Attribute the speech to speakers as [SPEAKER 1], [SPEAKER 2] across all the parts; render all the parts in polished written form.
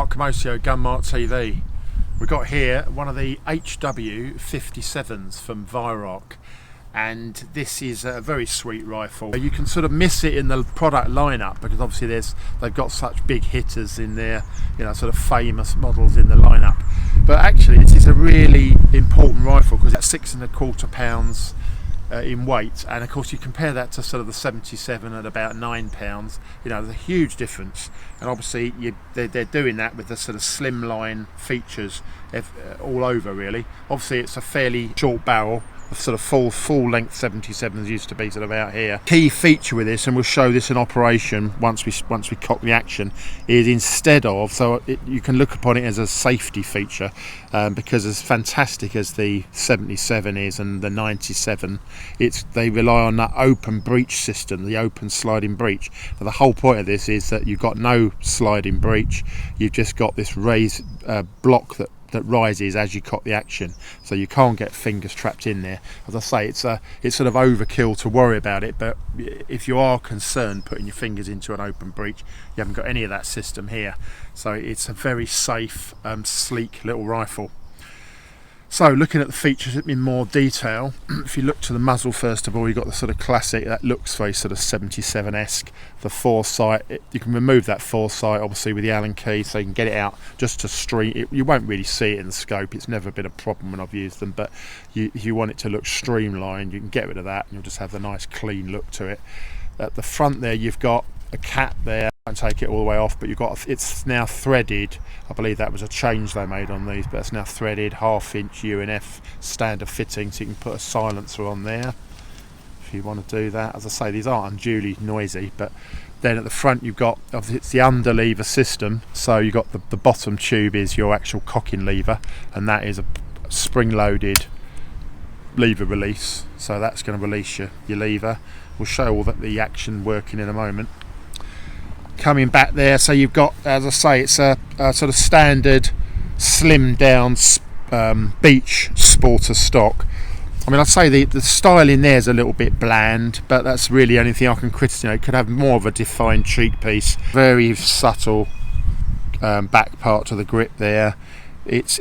[SPEAKER 1] Mart, Camoccio, Mart TV. We've got here one of the HW57s from Weihrauch, and this is a very sweet rifle. You can sort of miss it in the product lineup because obviously they've got such big hitters in there, you know, sort of famous models in the lineup. But actually it is a really important rifle because it's 6¼ pounds in weight, and of course you compare that to sort of the 77 at about 9 pounds. You know, there's a huge difference, and obviously they're doing that with the sort of slimline features all over really. Obviously it's a fairly short barrel, sort of full length 77s used to be sort of out here. Key feature with this, and we'll show this in operation once we cock the action, is instead of, you can look upon it as a safety feature, because as fantastic as the 77 is and the 97, they rely on that open breech system, the open sliding breech. And the whole point of this is that you've got no sliding breech, you've just got this raised block that rises as you cock the action, so you can't get fingers trapped in there. As I say, it's sort of overkill to worry about it, but if you are concerned putting your fingers into an open breech, you haven't got any of that system here, so it's a very safe, sleek little rifle. So looking at the features in more detail, if you look to the muzzle first of all, you've got the sort of classic, that looks very sort of 77-esque, the foresight. You can remove that foresight obviously with the Allen key, so you can get it out just to stream it. You won't really see it in the scope, it's never been a problem when I've used them, but if you want it to look streamlined, you can get rid of that and you'll just have the nice clean look to it. At the front there you've got a cap there, and take it all the way off, but it's now threaded. I believe that was a change they made on these, but it's now threaded, 1/2 inch UNF standard fitting, so you can put a silencer on there if you want to do that. As I say, these aren't unduly noisy. But then at the front you've got, obviously it's the under lever system, so you've got the bottom tube is your actual cocking lever, and that is a spring loaded lever release, so that's going to release your lever. We'll show all the action working in a moment. Coming back there, so you've got, as I say, it's a sort of standard slimmed down beach sporter stock. I mean, I'd say the style in there is a little bit bland, but that's really the only thing I can criticise. It could have more of a defined cheek piece, very subtle back part to the grip there. It's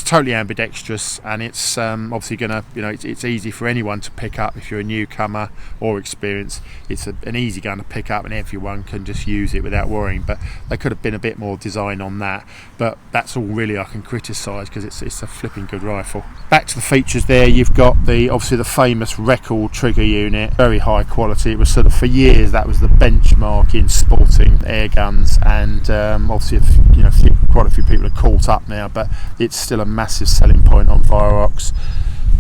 [SPEAKER 1] totally ambidextrous, and it's obviously gonna, you know, it's easy for anyone to pick up if you're a newcomer or experienced. It's an easy gun to pick up, and everyone can just use it without worrying. But they could have been a bit more design on that. But that's all really I can criticise, because it's a flipping good rifle. Back to the features there, you've got obviously the famous record trigger unit, very high quality. It was sort of, for years, that was the benchmark in sporting air guns, and obviously quite a few people are caught up now, but it's still a massive selling point on Weihrauch's.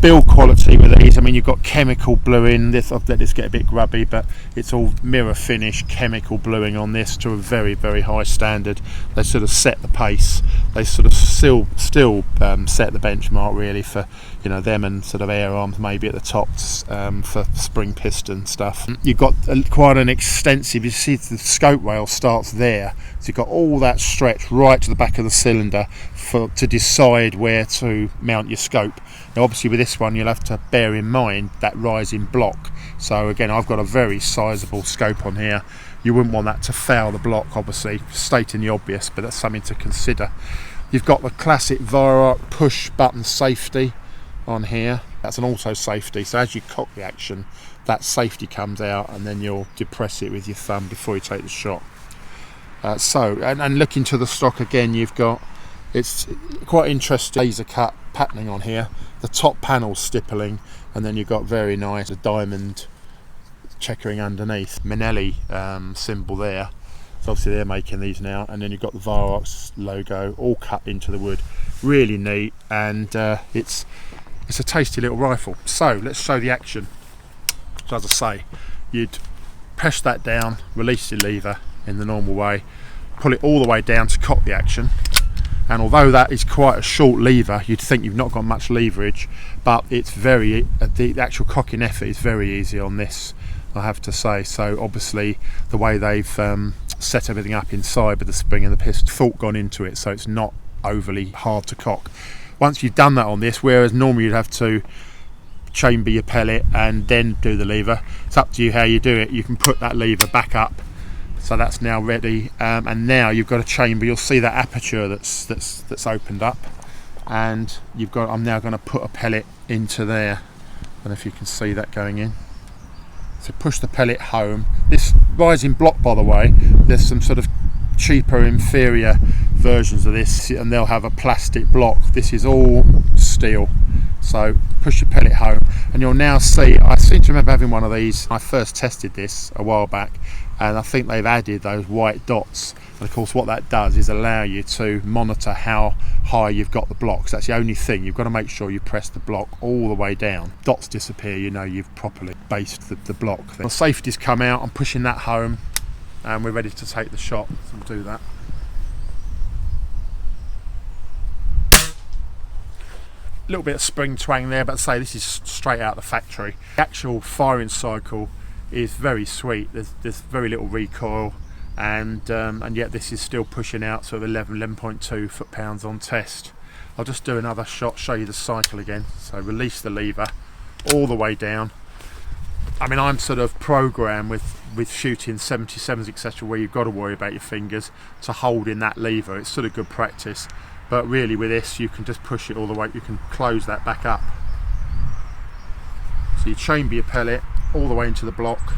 [SPEAKER 1] Build quality with these, I mean, you've got chemical bluing. I've let this get a bit grubby, but it's all mirror finish chemical bluing on this to a very, very high standard. They sort of set the pace. They sort of still set the benchmark really for, you know, them and sort of air arms maybe at the tops for spring piston stuff. You've got quite an extensive, you see the scope rail starts there, so you've got all that stretch right to the back of the cylinder to decide where to mount your scope. Now obviously with this one you'll have to bear in mind that rising block, so again I've got a very sizable scope on here. You wouldn't want that to foul the block, obviously, stating the obvious, but that's something to consider. You've got the classic Weihrauch push button safety on here. That's an auto safety, so as you cock the action, that safety comes out and then you'll depress it with your thumb before you take the shot. And looking to the stock again, you've got, it's quite interesting laser cut patterning on here. The top panel's stippling, and then you've got very nice diamond checkering underneath. Minelli symbol there. So obviously they're making these now, and then you've got the Weihrauch logo all cut into the wood. Really neat, and it's a tasty little rifle. So let's show the action. So as I say, you'd press that down, release your lever in the normal way, pull it all the way down to cock the action. And although that is quite a short lever, you'd think you've not got much leverage, but it's the actual cocking effort is very easy on this, I have to say. So obviously the way they've set everything up inside with the spring and the piston, thought gone into it, so it's not overly hard to cock. Once you've done that on this, whereas normally you'd have to chamber your pellet and then do the lever, it's up to you how you do it. You can put that lever back up So that's now ready, and now you've got a chamber. You'll see that aperture that's opened up, and I'm now going to put a pellet into there. I don't know if you can see that going in. So push the pellet home. This rising block, by the way, there's some sort of cheaper, inferior versions of this, and they'll have a plastic block. This is all steel. So push your pellet home, and you'll now see, I seem to remember having one of these. I first tested this a while back, and I think they've added those white dots, and of course what that does is allow you to monitor how high you've got the blocks. That's the only thing. You've got to make sure you press the block all the way down. Dots disappear, you know you've properly based the block. The safety's come out. I'm pushing that home, and we're ready to take the shot. So I'll do that. A little bit of spring twang there, but say this is straight out of the factory. The actual firing cycle is very sweet. There's very little recoil, and yet this is still pushing out sort of 11.2 foot-pounds on test. I'll just do another shot, show you the cycle again. So release the lever all the way down. I mean, I'm sort of programmed with shooting 77s, etc., where you've got to worry about your fingers, to hold in that lever. It's sort of good practice. But really with this, you can just push it all the way. You can close that back up. So you chamber your pellet all the way into the block,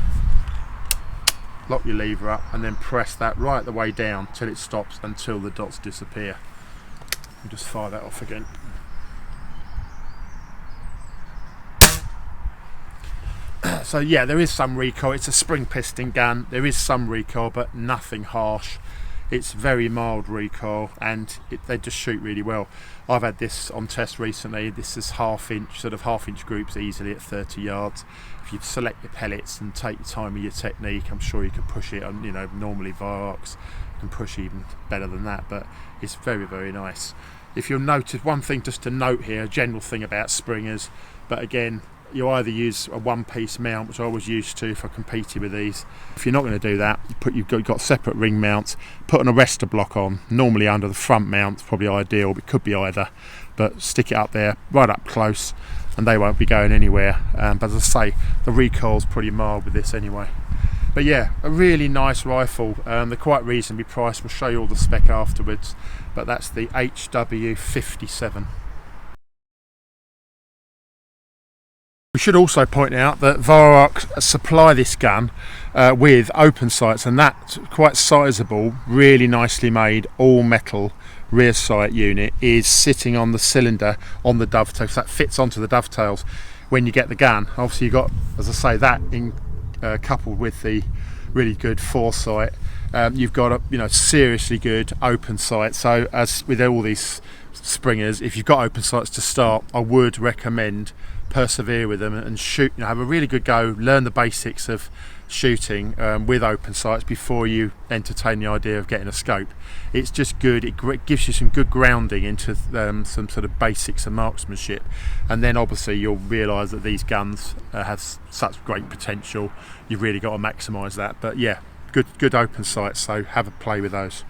[SPEAKER 1] lock your lever up, and then press that right the way down till it stops, until the dots disappear. And just fire that off again. So yeah, there is some recoil. It's a spring piston gun. There is some recoil, but nothing harsh. It's very mild recoil, and they just shoot really well. I've had this on test recently. This is half inch groups easily at 30 yards. If you select your pellets and take your time with your technique, I'm sure you can push it on, normally Weihrauchs can push even better than that, but it's very, very nice. If you'll notice, one thing just to note here, a general thing about springers, but again, you either use a one-piece mount, which I was used to if I competed with these. If you're not going to do that, you've got separate ring mounts. Put an arrestor block on, normally under the front mount. It's probably ideal, but it could be either. But stick it up there, right up close, and they won't be going anywhere. But as I say, the recoil's pretty mild with this anyway. But yeah, a really nice rifle. They're quite reasonably priced. We'll show you all the spec afterwards. But that's the HW57. We should also point out that Weihrauch supply this gun with open sights, and that quite sizable, really nicely made all metal rear sight unit is sitting on the cylinder on the dovetail, so that fits onto the dovetails when you get the gun. Obviously you've got, as I say, that in coupled with the really good foresight, you've got a seriously good open sight. So as with all these springers, if you've got open sights to start, I would recommend persevere with them and shoot. Have a really good go, learn the basics of shooting with open sights before you entertain the idea of getting a scope. It's just good. It gives you some good grounding into some sort of basics of marksmanship, and then obviously you'll realise that these guns have such great potential. You've really got to maximise that. But yeah, good open sights, so have a play with those.